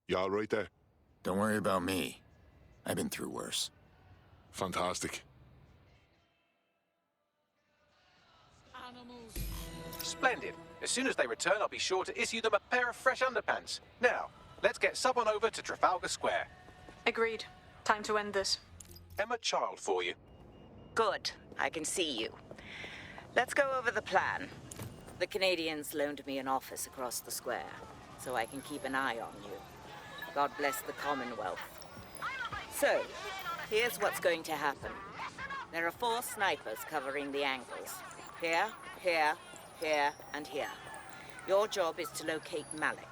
You all right there? Don't worry about me. I've been through worse. Fantastic. Splendid. As soon as they return, I'll be sure to issue them a pair of fresh underpants. Now, let's get someone over to Trafalgar Square. Agreed. Time to end this. Emma Child for you. Good. I can see you. Let's go over the plan. The Canadians loaned me an office across the square, so I can keep an eye on you. God bless the Commonwealth. So, here's what's going to happen. There are 4 snipers covering the angles. Here, here, here, and here. Your job is to locate Malik.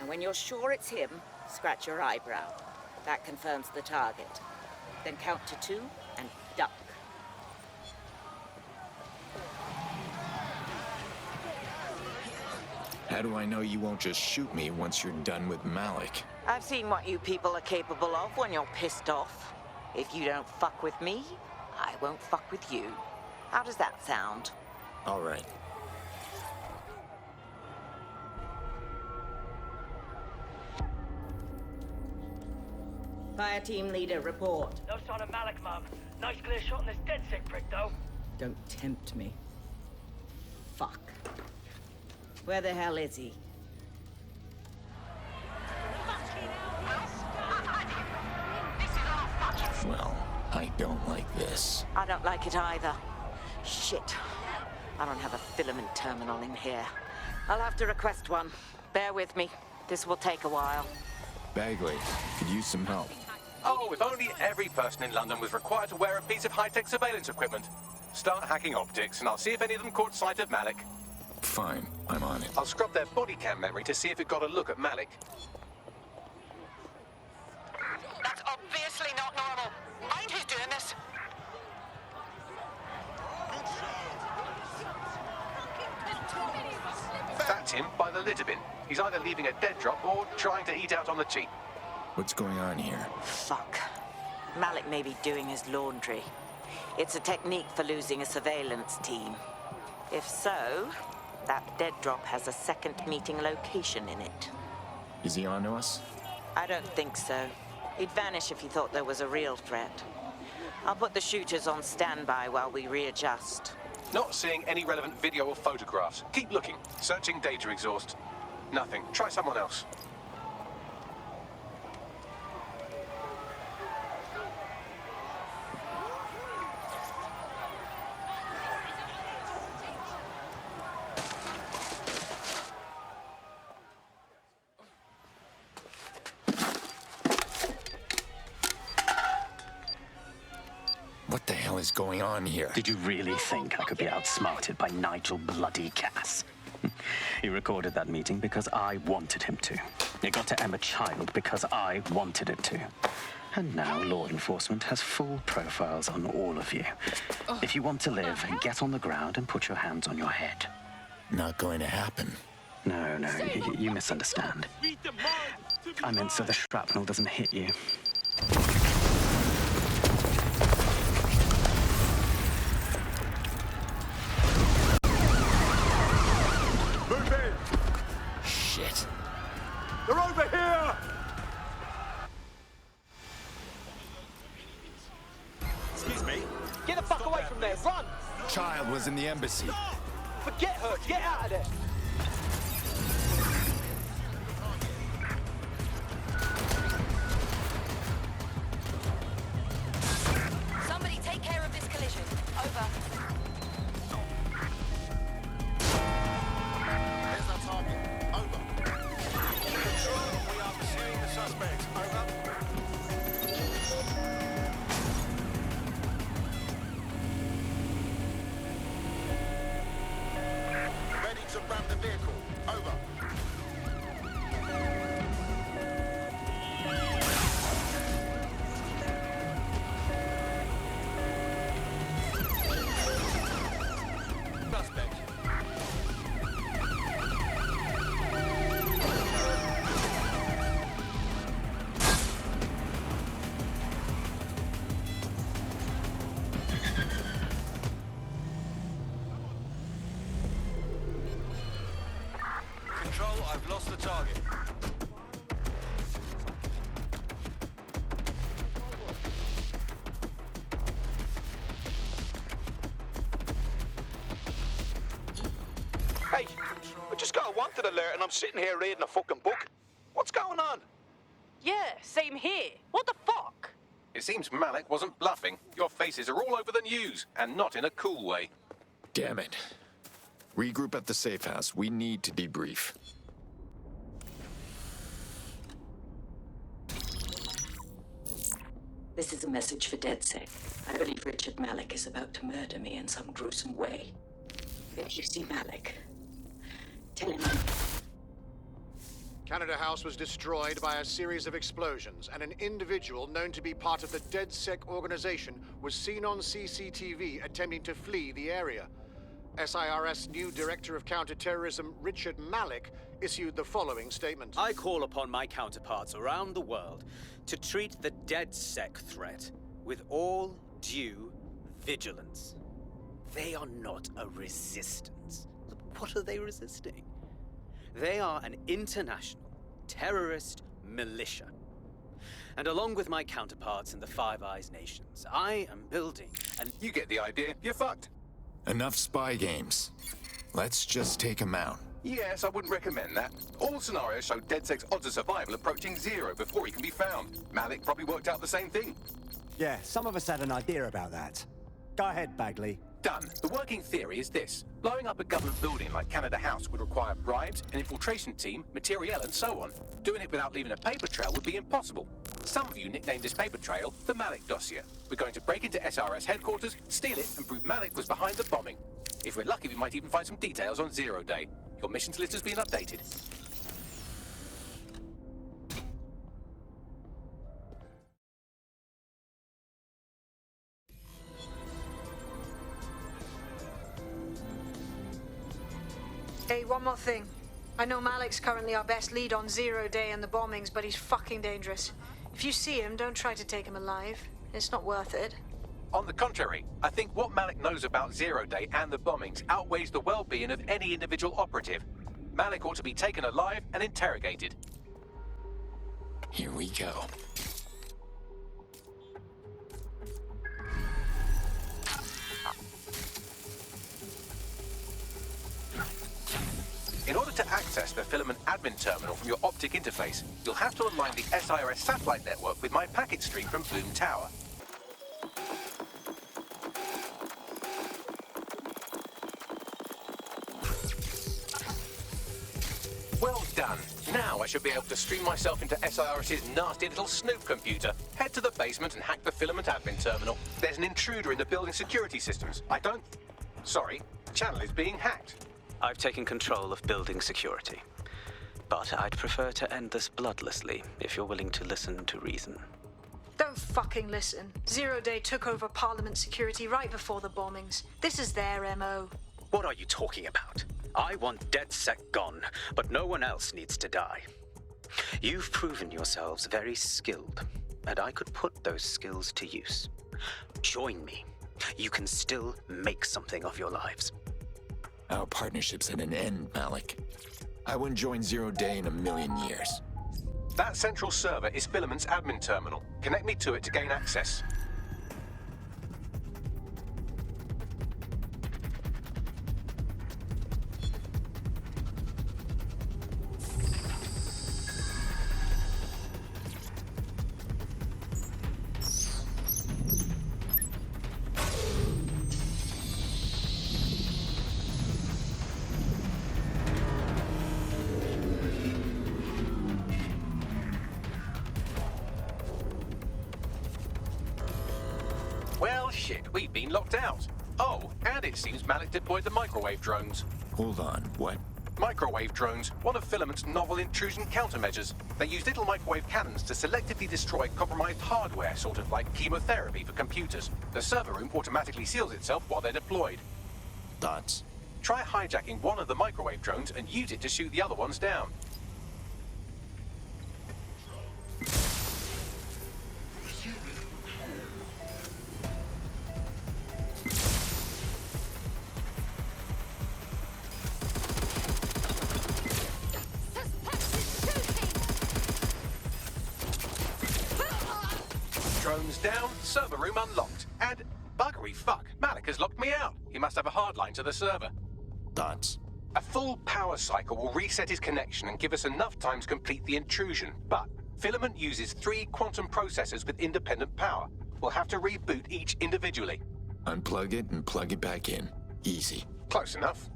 And when you're sure it's him, scratch your eyebrow. That confirms the target. Then count to 2 and duck. How do I know you won't just shoot me once you're done with Malik? I've seen what you people are capable of when you're pissed off. If you don't fuck with me, I won't fuck with you. How does that sound? All right. Fire team leader, report. No sign of Malik, Mum. Nice clear shot on this dead sick prick, though. Don't tempt me. Fuck. Where the hell is he? Well, I don't like this. I don't like it either. Shit. I don't have a filament terminal in here. I'll have to request one. Bear with me. This will take a while. Bagley, could use some help. Oh, if only every person in London was required to wear a piece of high-tech surveillance equipment. Start hacking optics, and I'll see if any of them caught sight of Malik. Fine, I'm on it. I'll scrub their body cam memory to see if it got a look at Malik. That's obviously not normal. Mind who's doing this? That's him by the litter bin. He's either leaving a dead drop or trying to eat out on the cheap. What's going on here? Fuck. Malik may be doing his laundry. It's a technique for losing a surveillance team. If so, that dead drop has a second meeting location in it. Is he onto us? I don't think so. He'd vanish if he thought there was a real threat. I'll put the shooters on standby while we readjust. Not seeing any relevant video or photographs. Keep looking. Searching data exhaust. Nothing. Try someone else. What the hell is going on here? Did you really think I could be outsmarted by Nigel bloody Cass? He recorded that meeting because I wanted him to. It got to Emma Child because I wanted it to. And now law enforcement has full profiles on all of you. If you want to live, get on the ground and put your hands on your head. Not going to happen. No, you misunderstand. I meant so the shrapnel doesn't hit you. Move in! Shit. They're over here! Excuse me? Get the fuck away from there, run! Child was in the embassy. Forget her, get out of there! Somebody take care of this collision. Over. Here's our target. Over. Control, we are pursuing the suspect. Over. Ready to ram the vehicle. Over. Suspect. Control, I've lost the target. Hey, I just got a wanted alert and I'm sitting here reading a fucking book. What's going on? Yeah, same here. What the fuck? It seems Malik wasn't bluffing. Your faces are all over the news, and not in a cool way. Damn it. Regroup at the safe house. We need to debrief. This is a message for DedSec. I believe Richard Malik is about to murder me in some gruesome way. If you see Malik, tell him Canada House was destroyed by a series of explosions, and an individual known to be part of the DedSec organization was seen on CCTV attempting to flee the area. SIRS new Director of Counterterrorism, Richard Malik, issued the following statement. I call upon my counterparts around the world to treat the DedSec threat with all due vigilance. They are not a resistance. What are they resisting? They are an international terrorist militia. And along with my counterparts in the Five Eyes nations, I am building an... You get the idea. You're fucked. Enough spy games. Let's just take him out. Yes, I wouldn't recommend that. All scenarios show DedSec's odds of survival approaching 0 before he can be found. Malik probably worked out the same thing. Yeah, some of us had an idea about that. Go ahead, Bagley. Done. The working theory is this. Blowing up a government building like Canada House would require bribes, an infiltration team, materiel, and so on. Doing it without leaving a paper trail would be impossible. Some of you nicknamed this paper trail the Malik dossier. We're going to break into SRS headquarters, steal it, and prove Malik was behind the bombing. If we're lucky, we might even find some details on Zero Day. Your missions list has been updated. Hey, one more thing. I know Malik's currently our best lead on Zero Day and the bombings, but he's fucking dangerous. If you see him, don't try to take him alive. It's not worth it. On the contrary, I think what Malik knows about Zero Day and the bombings outweighs the well-being of any individual operative. Malik ought to be taken alive and interrogated. Here we go. In order to access the filament admin terminal from your optic interface, you'll have to align the SIRS satellite network with my packet stream from Bloom Tower. Well done. Now I should be able to stream myself into SIRS's nasty little snoop computer. Head to the basement and hack the filament admin terminal. There's an intruder in the building security systems. Sorry, the channel is being hacked. I've taken control of building security. But I'd prefer to end this bloodlessly, if you're willing to listen to reason. Don't fucking listen. Zero Day took over Parliament security right before the bombings. This is their MO. What are you talking about? I want DedSec gone, but no one else needs to die. You've proven yourselves very skilled, and I could put those skills to use. Join me. You can still make something of your lives. Our partnership's at an end, Malik. I wouldn't join Zero Day in a million years. That central server is Filament's admin terminal. Connect me to it to gain access. Well, shit, we've been locked out. Oh, and it seems Malik deployed the microwave drones. Hold on, what? Microwave drones, one of Filament's novel intrusion countermeasures. They use little microwave cannons to selectively destroy compromised hardware, sort of like chemotherapy for computers. The server room automatically seals itself while they're deployed. Thoughts? Try hijacking one of the microwave drones and use it to shoot the other ones down. Drones down, server room unlocked. And buggery fuck, Malik has locked me out. He must have a hard line to the server. Thoughts? A full power cycle will reset his connection and give us enough time to complete the intrusion. But Filament uses 3 quantum processors with independent power. We'll have to reboot each individually. Unplug it and plug it back in. Easy. Close enough.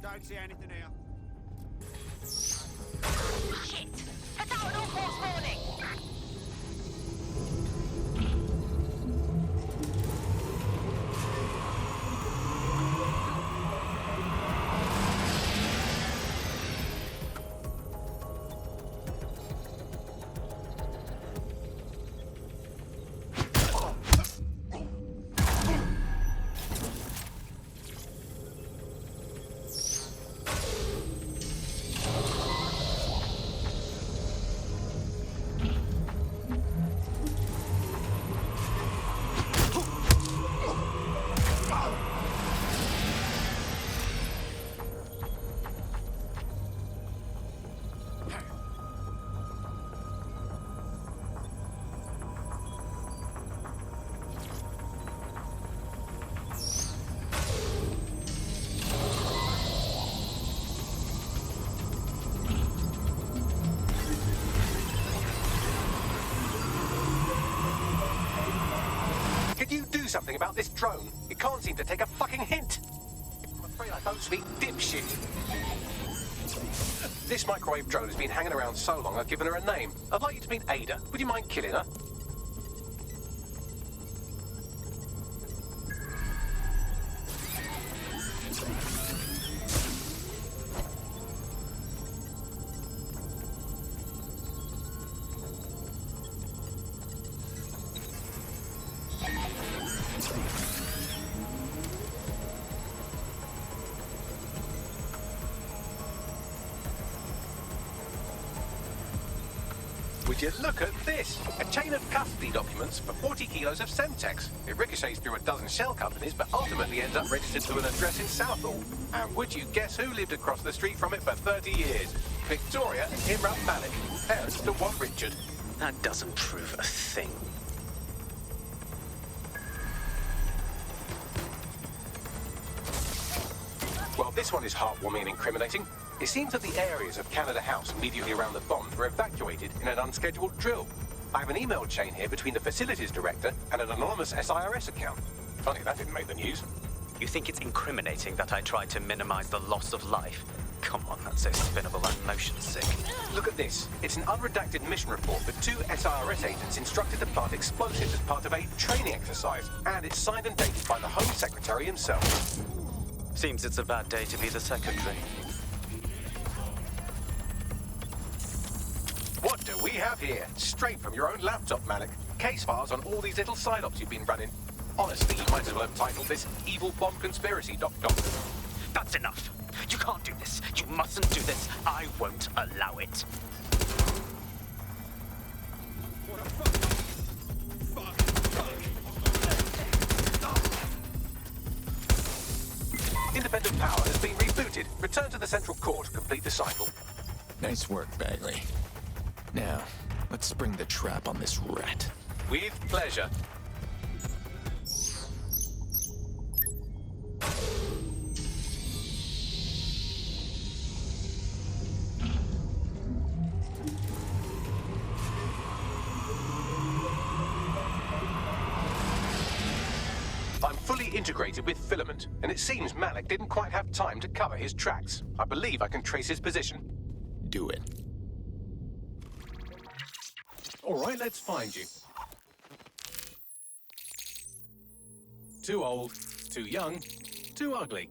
Don't see anything here. Shit! It's out an all-force warning! Could you do something about this drone? It can't seem to take a fucking hint. I'm afraid I don't speak dipshit. This microwave drone has been hanging around so long I've given her a name. I'd like you to meet Ada. Would you mind killing her? Would you look at this? A chain of custody documents for 40 kilos of Semtex. It ricochets through a dozen shell companies, but ultimately ends up registered to an address in Southall. And would you guess who lived across the street from it for 30 years? Victoria and Imran Malik, parents to one Richard. That doesn't prove a thing. Well, this one is heartwarming and incriminating. It seems that the areas of Canada House immediately around the bombs were evacuated in an unscheduled drill. I have an email chain here between the facilities director and an anonymous SIRS account. Funny that didn't make the news. You think it's incriminating that I tried to minimize the loss of life? Come on, that's so spinnable and motion sick. Look at this. It's an unredacted mission report for 2 SIRS agents instructed to plant explosives as part of a training exercise. And it's signed and dated by the Home Secretary himself. Seems it's a bad day to be the secretary. What do we have here? Straight from your own laptop, Malik. Case files on all these little side-ops you've been running. Honestly, you might as well have titled this Evil Bomb Conspiracy, Doc. That's enough. You can't do this. You mustn't do this. I won't allow it. Independent power has been rebooted. Return to the central core to complete the cycle. Nice work, Bagley. Now, let's spring the trap on this rat. With pleasure. I'm fully integrated with Filament, and it seems Malik didn't quite have time to cover his tracks. I believe I can trace his position. Do it. All right, let's find you. Too old, too young, too ugly,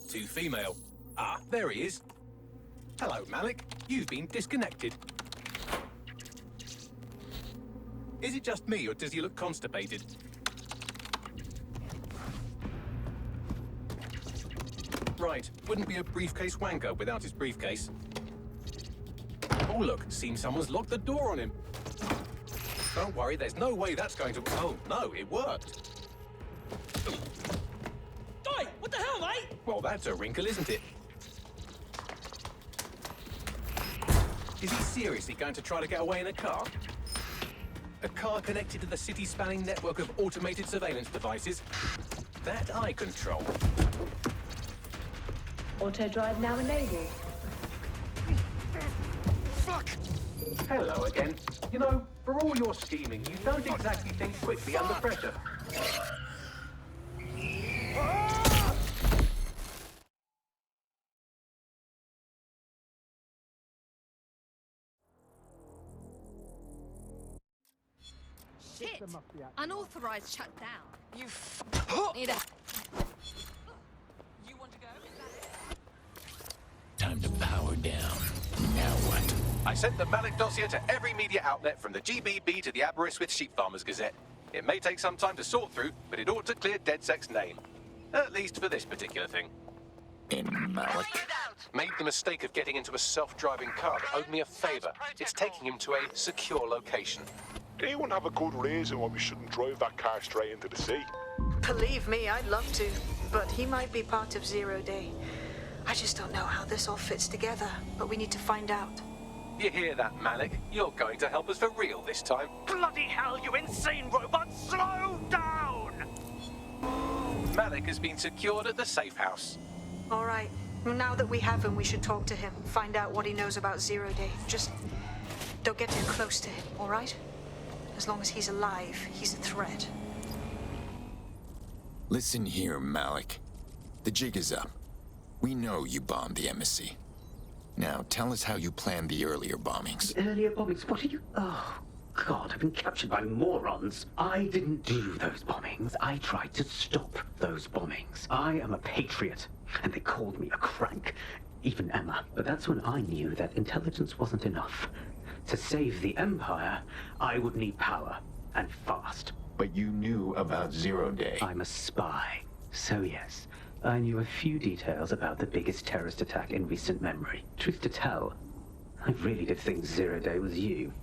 too female. Ah, there he is. Hello, Malik. You've been disconnected. Is it just me, or does he look constipated? Right, wouldn't be a briefcase wanker without his briefcase. Oh, look, seems someone's locked the door on him. Don't worry, there's no way that's going to... Oh, no, it worked. Oi, what the hell, mate? Well, that's a wrinkle, isn't it? Is he seriously going to try to get away in a car? A car connected to the city-spanning network of automated surveillance devices? That I control. Auto drive now enabled. Fuck! Hello again. You know, for all your scheming, you don't exactly think quickly under pressure. Shit! Unauthorized shutdown. You need a... You want to go? Time to power down. Now what? I sent the Malik dossier to every media outlet from the GBB to the Aberystwyth Sheep Farmers Gazette. It may take some time to sort through, but it ought to clear DedSec's name. At least for this particular thing. In Malik. Made the mistake of getting into a self-driving car that owed me a favor. It's taking him to a secure location. Anyone have a good reason why we shouldn't drive that car straight into the sea? Believe me, I'd love to, but he might be part of Zero Day. I just don't know how this all fits together, but we need to find out. You hear that, Malik? You're going to help us for real this time. Bloody hell, you insane robot! Slow down! Malik has been secured at the safe house. All right. Now that we have him, we should talk to him, find out what he knows about Zero Day. Just don't get too close to him, all right? As long as he's alive, he's a threat. Listen here, Malik. The jig is up. We know you bombed the embassy. Now, tell us how you planned the earlier bombings. Earlier bombings? What are you... Oh, God, I've been captured by morons. I didn't do those bombings. I tried to stop those bombings. I am a patriot, and they called me a crank. Even Emma. But that's when I knew that intelligence wasn't enough. To save the Empire, I would need power, and fast. But you knew about Zero Day. I'm a spy. So yes, I knew a few details about the biggest terrorist attack in recent memory. Truth to tell, I really did think Zero Day was you.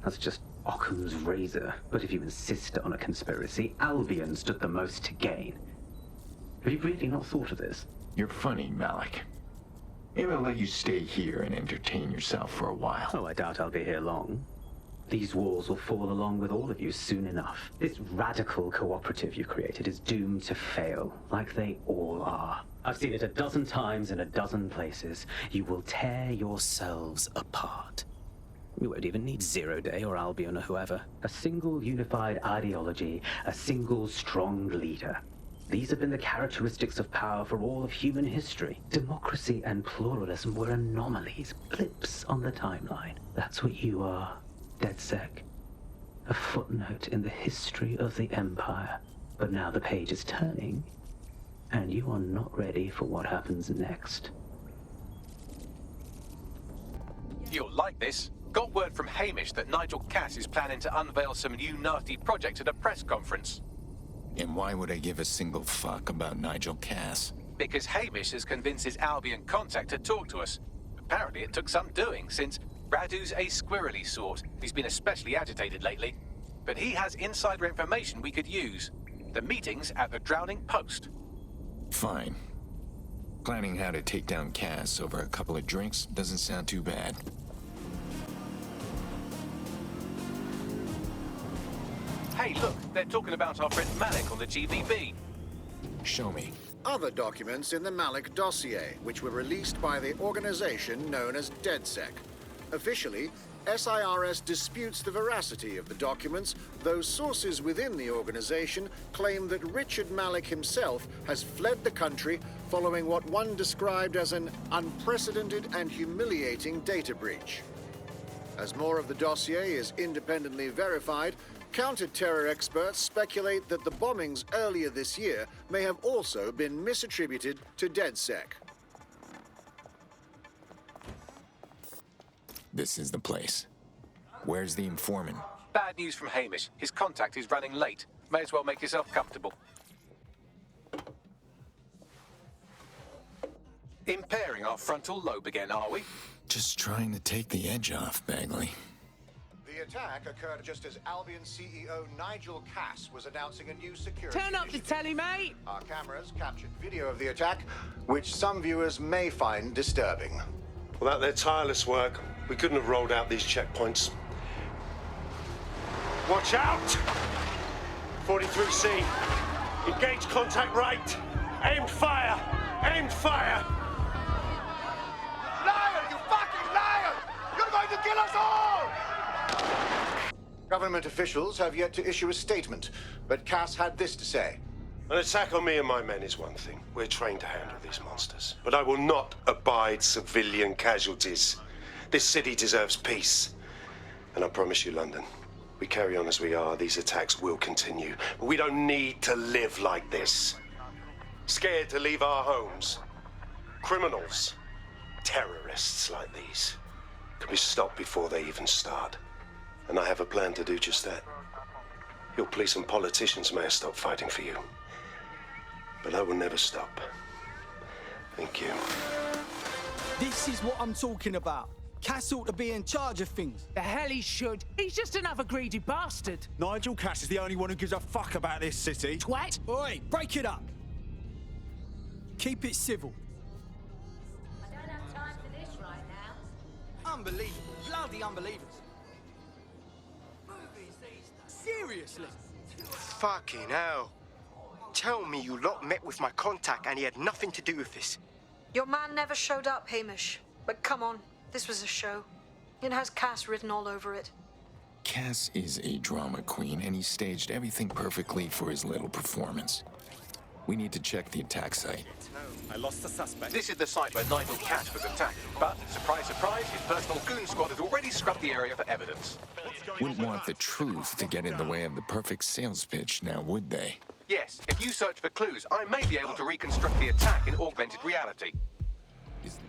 That's just Occam's razor. But if you insist on a conspiracy, Albion stood the most to gain. Have you really not thought of this? You're funny, Malik. Maybe I'll let you stay here and entertain yourself for a while. Oh, I doubt I'll be here long. These walls will fall along with all of you soon enough. This radical cooperative you created is doomed to fail, like they all are. I've seen it a dozen times in a dozen places. You will tear yourselves apart. You won't even need Zero Day or Albion or whoever. A single unified ideology, a single strong leader. These have been the characteristics of power for all of human history. Democracy and pluralism were anomalies, blips on the timeline. That's what you are, DedSec. A footnote in the history of the Empire. But now the page is turning, and you are not ready for what happens next. You'll like this. Got word from Hamish that Nigel Cass is planning to unveil some new nasty project at a press conference. And why would I give a single fuck about Nigel Cass? Because Hamish has convinced his Albion contact to talk to us. Apparently it took some doing, since Radu's a squirrely sort. He's been especially agitated lately. But he has insider information we could use. The meeting's at the Drowning Post. Fine. Planning how to take down Cass over a couple of drinks doesn't sound too bad. Hey, look, they're talking about our friend Malik on the GBB. Show me. Other documents in the Malik dossier, which were released by the organization known as DedSec. Officially, SIRS disputes the veracity of the documents, though sources within the organization claim that Richard Malik himself has fled the country following what one described as an unprecedented and humiliating data breach. As more of the dossier is independently verified, counter-terror experts speculate that the bombings earlier this year may have also been misattributed to DedSec. This is the place. Where's the informant? Bad news from Hamish. His contact is running late. May as well make yourself comfortable. Impairing our frontal lobe again, are we? Just trying to take the edge off, Bagley. The attack occurred just as Albion CEO Nigel Cass was announcing a new security Turn up the telly, mate! Our cameras captured video of the attack, which some viewers may find disturbing. Without their tireless work, we couldn't have rolled out these checkpoints. Watch out! 43C. Engage contact right. Aimed fire! Aimed fire! Government officials have yet to issue a statement, but Cass had this to say. An attack on me and my men is one thing. We're trained to handle these monsters. But I will not abide civilian casualties. This city deserves peace. And I promise you, London, we carry on as we are, these attacks will continue. But we don't need to live like this. Scared to leave our homes. Criminals, terrorists like these, can be stopped before they even start. And I have a plan to do just that. Your police and politicians may have stopped fighting for you. But I will never stop. Thank you. This is what I'm talking about. Cass ought to be in charge of things. The hell he should. He's just another greedy bastard. Nigel Cass is the only one who gives a fuck about this city. Twat. Oi, break it up. Keep it civil. I don't have time for this right now. Unbelievable. Bloody unbelievable. Seriously? Fucking hell. Tell me you lot met with my contact and he had nothing to do with this. Your man never showed up, Hamish. But come on, this was a show. It has Cass written all over it. Cass is a drama queen, and he staged everything perfectly for his little performance. We need to check the attack site. I lost the suspect. This is the site where Nigel Cass was attacked. But, surprise, surprise, his personal goon squad has already scrubbed the area for evidence. Wouldn't want the truth to get in the way of the perfect sales pitch, now would they? Yes, if you search for clues, I may be able to reconstruct the attack in augmented reality.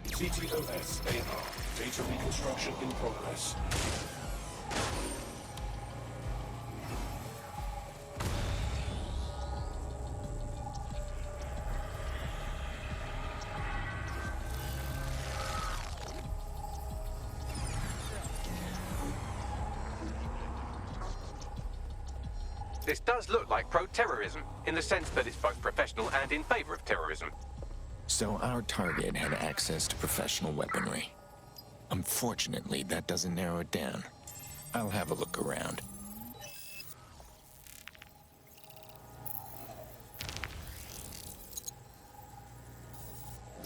CTOS AR. Data reconstruction in progress. This does look like pro-terrorism, in the sense that it's both professional and in favor of terrorism. So our target had access to professional weaponry. Unfortunately, that doesn't narrow it down. I'll have a look around.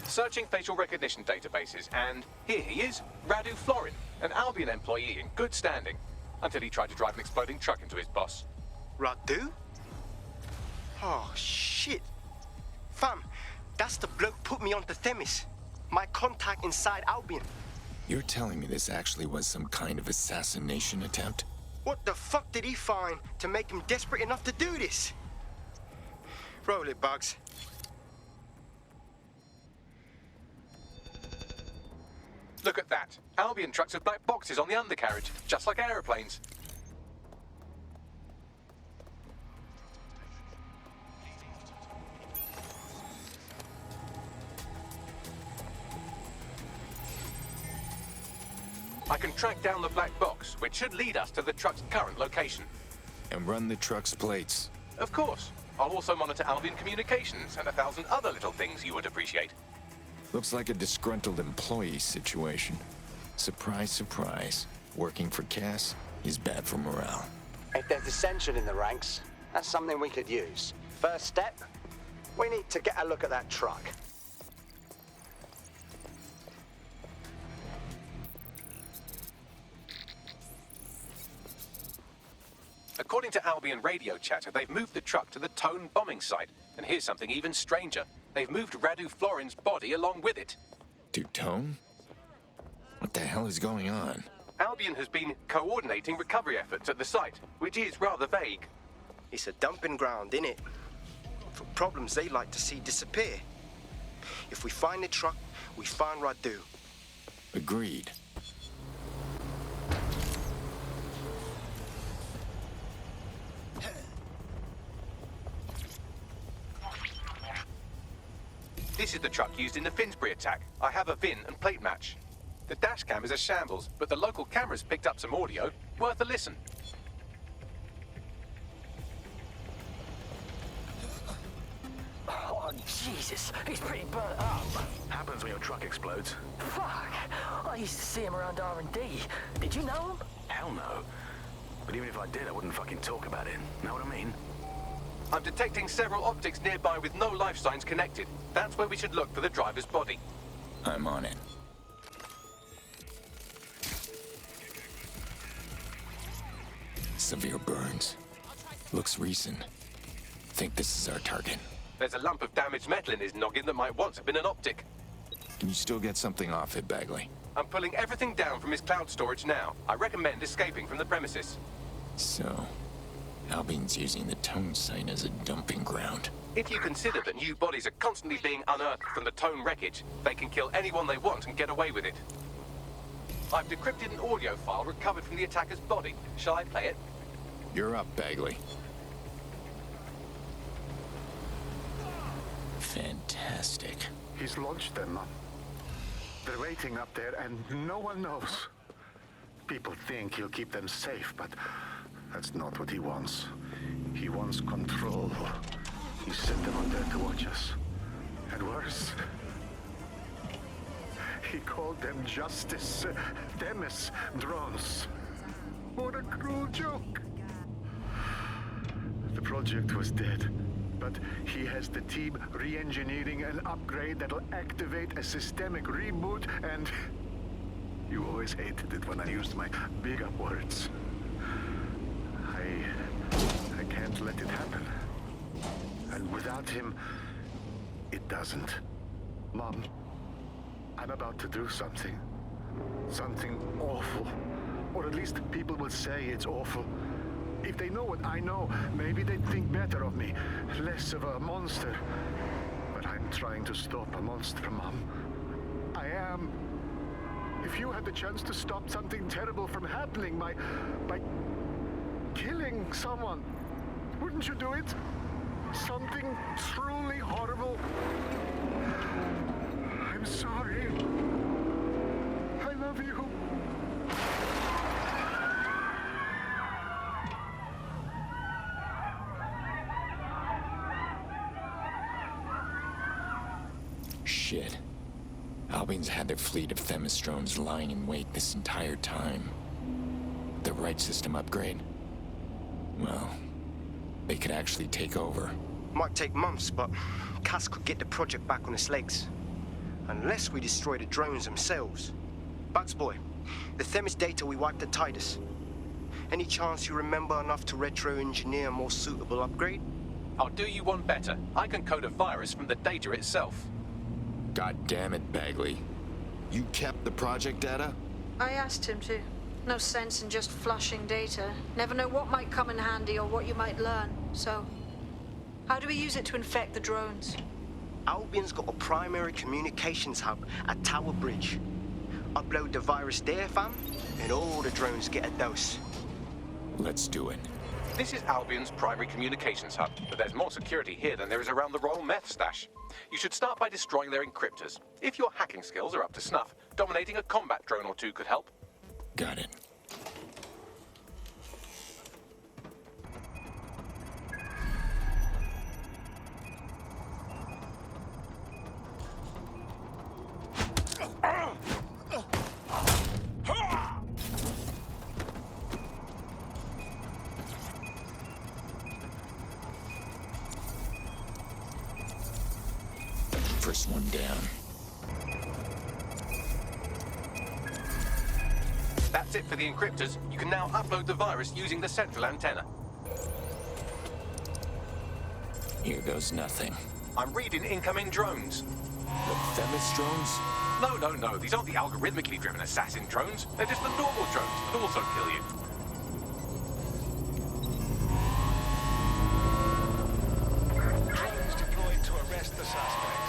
Searching facial recognition databases, and here he is, Radu Florin, an Albion employee in good standing, until he tried to drive an exploding truck into his boss. Radu? Oh, shit. Fam, that's the bloke put me onto Themis. My contact inside Albion. You're telling me this actually was some kind of assassination attempt? What the fuck did he find to make him desperate enough to do this? Roll it, Bugs. Look at that. Albion trucks with black boxes on the undercarriage, just like aeroplanes. I can track down the black box, which should lead us to the truck's current location. And run the truck's plates. Of course. I'll also monitor Albion communications and 1,000 other little things you would appreciate. Looks like a disgruntled employee situation. Surprise, surprise. Working for Cass is bad for morale. If there's dissension in the ranks, that's something we could use. First step, we need to get a look at that truck. According to Albion radio chatter, they've moved the truck to the Tone bombing site. And here's something even stranger. They've moved Radu Florin's body along with it. To Tone? What the hell is going on? Albion has been coordinating recovery efforts at the site, which is rather vague. It's a dumping ground, innit? For problems they like to see disappear. If we find the truck, we find Radu. Agreed. This is the truck used in the Finsbury attack. I have a VIN and plate match. The dash cam is a shambles, but the local cameras picked up some audio. Worth a listen. Oh, Jesus. He's pretty burnt up. Happens when your truck explodes. Fuck. I used to see him around R&D. Did you know him? Hell no. But even if I did, I wouldn't fucking talk about it. Know what I mean? I'm detecting several optics nearby with no life signs connected. That's where we should look for the driver's body. I'm on it. severe burns. Looks recent. Think this is our target. There's a lump of damaged metal in his noggin that might once have been an optic. Can you still get something off it, Bagley? I'm pulling everything down from his cloud storage now. I recommend escaping from the premises. So, Albine's using the Tone site as a dumping ground. If you consider that new bodies are constantly being unearthed from the Tone wreckage, they can kill anyone they want and get away with it. I've decrypted an audio file recovered from the attacker's body. Shall I play it? You're up, Bagley. Fantastic. He's launched them. They're waiting up there and no one knows. People think he'll keep them safe, but that's not what he wants. He wants control. He sent them out there to watch us. And worse, he called them Justice Themis drones. What a cruel joke. The project was dead, but he has the team re-engineering an upgrade that'll activate a systemic reboot, and you always hated it when I used my big up words. I can't let it happen. And without him, it doesn't. Mom, I'm about to do something. Something awful. Or at least people will say it's awful. If they know what I know, maybe they'd think better of me. Less of a monster. But I'm trying to stop a monster, Mom. I am. If you had the chance to stop something terrible from happening by killing someone, wouldn't you do it? Something truly horrible. I'm sorry. I love you. Shit. Albine's had their fleet of Themis drones lying in wait this entire time. The right system upgrade? Well, they could actually take over. Might take months, but Cass could get the project back on its legs. Unless we destroy the drones themselves. Bugs Boy, the Themis data we wiped at Titus. Any chance you remember enough to retro-engineer a more suitable upgrade? I'll do you one better. I can code a virus from the data itself. God damn it, Bagley. You kept the project data? I asked him to. No sense in just flushing data. Never know what might come in handy or what you might learn. So, how do we use it to infect the drones? Albion's got a primary communications hub at Tower Bridge. Upload the virus there, fam, and all the drones get a dose. Let's do it. This is Albion's primary communications hub, but there's more security here than there is around the Royal Meth stash. You should start by destroying their encryptors. If your hacking skills are up to snuff, dominating a combat drone or two could help. Got it. First one down. That's it for the encryptors. You can now upload the virus using the central antenna. Here goes nothing. I'm reading incoming drones. The Themis drones? No. These aren't the algorithmically driven assassin drones. They're just the normal drones that also kill you. Drones deployed to arrest the suspect.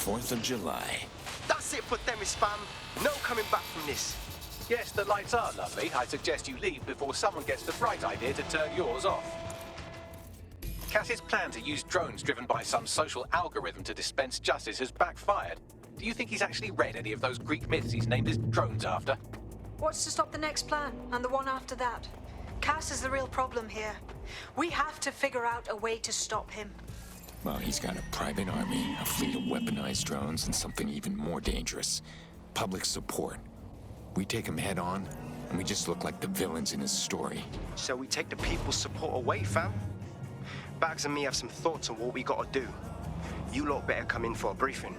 4th of July. That's it for Themis, fam. No coming back from this. Yes, the lights are lovely. I suggest you leave before someone gets the bright idea to turn yours off. Cass's plan to use drones driven by some social algorithm to dispense justice has backfired. Do you think he's actually read any of those Greek myths he's named his drones after? What's to stop the next plan, and the one after that? Cass is the real problem here. We have to figure out a way to stop him. Well, he's got a private army, a fleet of weaponized drones, and something even more dangerous. Public support. We take him head on, and we just look like the villains in his story. So we take the people's support away, fam? Bags and me have some thoughts on what we gotta do. You lot better come in for a briefing.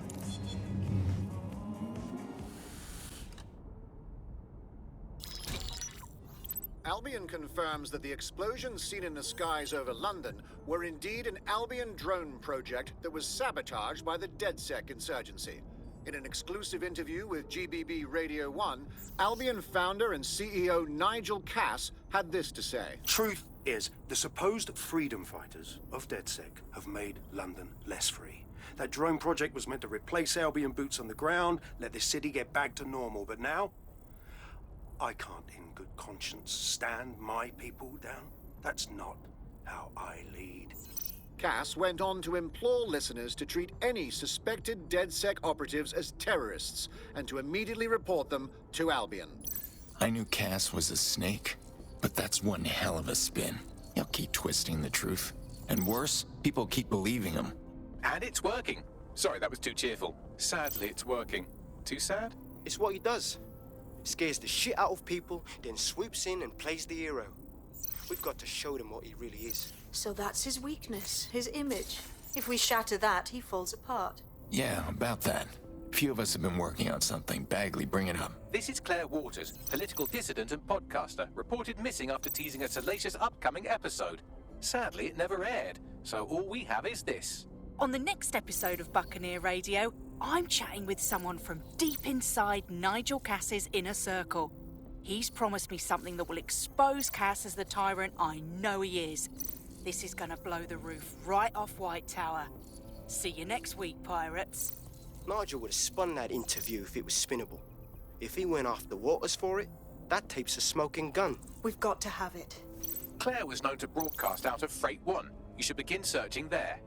Albion confirms that the explosions seen in the skies over London were indeed an Albion drone project that was sabotaged by the DedSec insurgency. In an exclusive interview with GBB Radio 1, Albion founder and CEO Nigel Cass had this to say. Truth is, the supposed freedom fighters of DedSec have made London less free. That drone project was meant to replace Albion boots on the ground, let the city get back to normal, but now I can't in good conscience stand my people down. That's not how I lead. Cass went on to implore listeners to treat any suspected DedSec operatives as terrorists and to immediately report them to Albion. I knew Cass was a snake, but that's one hell of a spin. He'll keep twisting the truth. And worse, people keep believing him. And it's working. Sorry, that was too cheerful. Sadly, it's working. Too sad? It's what he does. Scares the shit out of people, then swoops in and plays the hero. We've got to show them what he really is. So that's his weakness, his image. If we shatter that, he falls apart. Yeah, about that. A few of us have been working on something. Bagley, bring it up. This is Claire Waters, political dissident and podcaster, reported missing after teasing a salacious upcoming episode. Sadly, it never aired, so all we have is this. On the next episode of Buccaneer Radio, I'm chatting with someone from deep inside Nigel Cass's inner circle. He's promised me something that will expose Cass as the tyrant I know he is. This is gonna blow the roof right off White Tower. See you next week, pirates. Nigel would have spun that interview if it was spinnable. If he went after Waters for it, that tape's a smoking gun. We've got to have it. Claire was known to broadcast out of Freight 1. You should begin searching there.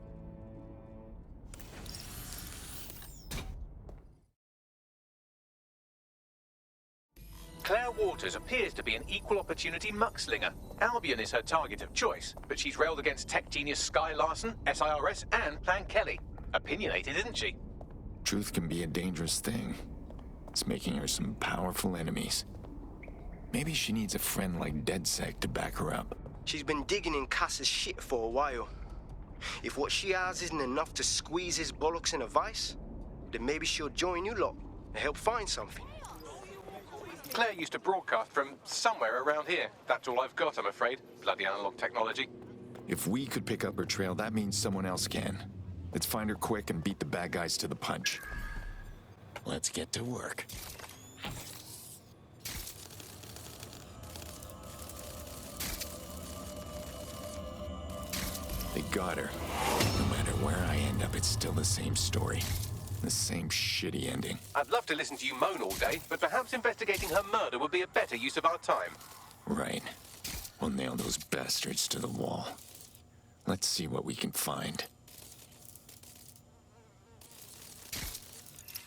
Claire Waters appears to be an equal opportunity muckslinger. Albion is her target of choice, but she's railed against tech genius Sky Larson, SIRS, and Plan Kelly. Opinionated, isn't she? Truth can be a dangerous thing. It's making her some powerful enemies. Maybe she needs a friend like DedSec to back her up. She's been digging in Cass's shit for a while. If what she has isn't enough to squeeze his bollocks in a vice, then maybe she'll join you lot and help find something. Claire used to broadcast from somewhere around here. That's all I've got, I'm afraid. Bloody analog technology. If we could pick up her trail, that means someone else can. Let's find her quick and beat the bad guys to the punch. Let's get to work. They got her. No matter where I end up, it's still the same story. The same shitty ending. I'd love to listen to you moan all day, but perhaps investigating her murder would be a better use of our time. Right. We'll nail those bastards to the wall. Let's see what we can find.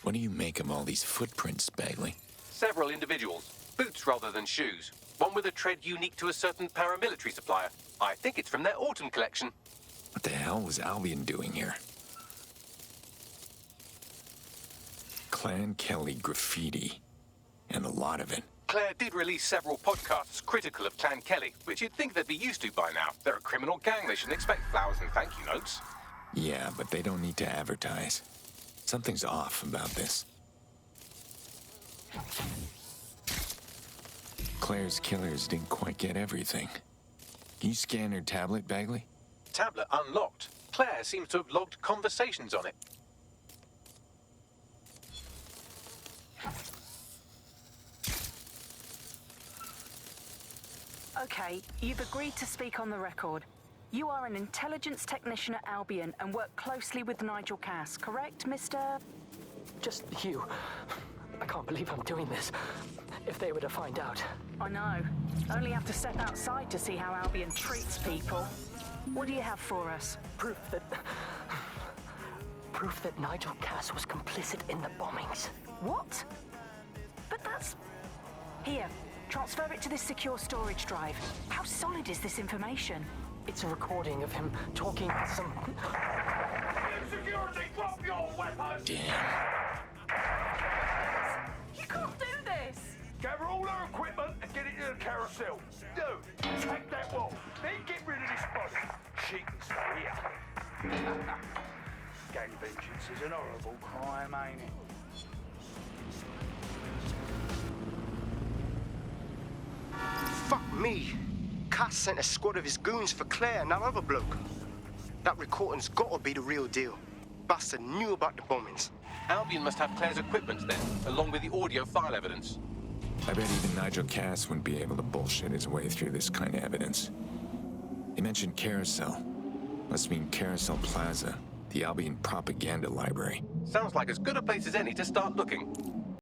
What do you make of all these footprints, Bagley? Several individuals. Boots rather than shoes. One with a tread unique to a certain paramilitary supplier. I think it's from their autumn collection. What the hell was Albion doing here? Clan Kelly graffiti. And a lot of it. Claire did release several podcasts critical of Clan Kelly, which you'd think they'd be used to by now. They're a criminal gang. They shouldn't expect flowers and thank you notes. Yeah, but they don't need to advertise. Something's off about this. Claire's killers didn't quite get everything. Can you scan her tablet, Bagley? Tablet unlocked. Claire seems to have logged conversations on it. Okay, you've agreed to speak on the record. You are an intelligence technician at Albion and work closely with Nigel Cass, correct, Mr.? Just you. I can't believe I'm doing this. If they were to find out. I know. Only have to step outside to see how Albion treats people. What do you have for us? Proof that Nigel Cass was complicit in the bombings. What? But that's... Here, transfer it to this secure storage drive. How solid is this information? It's a recording of him talking to some... Security, drop your weapons! Damn. You can't do this! Gather all her equipment and get it to the carousel. Do. Take that wall. Then get rid of this body. She can stay here. Gang vengeance is an horrible crime, ain't it? Fuck me. Cass sent a squad of his goons for Claire and that other bloke. That recording's gotta be the real deal. Bastard knew about the bombings. Albion must have Claire's equipment then, along with the audio file evidence. I bet even Nigel Cass wouldn't be able to bullshit his way through this kind of evidence. He mentioned Carousel. Must mean Carousel Plaza, the Albion propaganda library. Sounds like as good a place as any to start looking.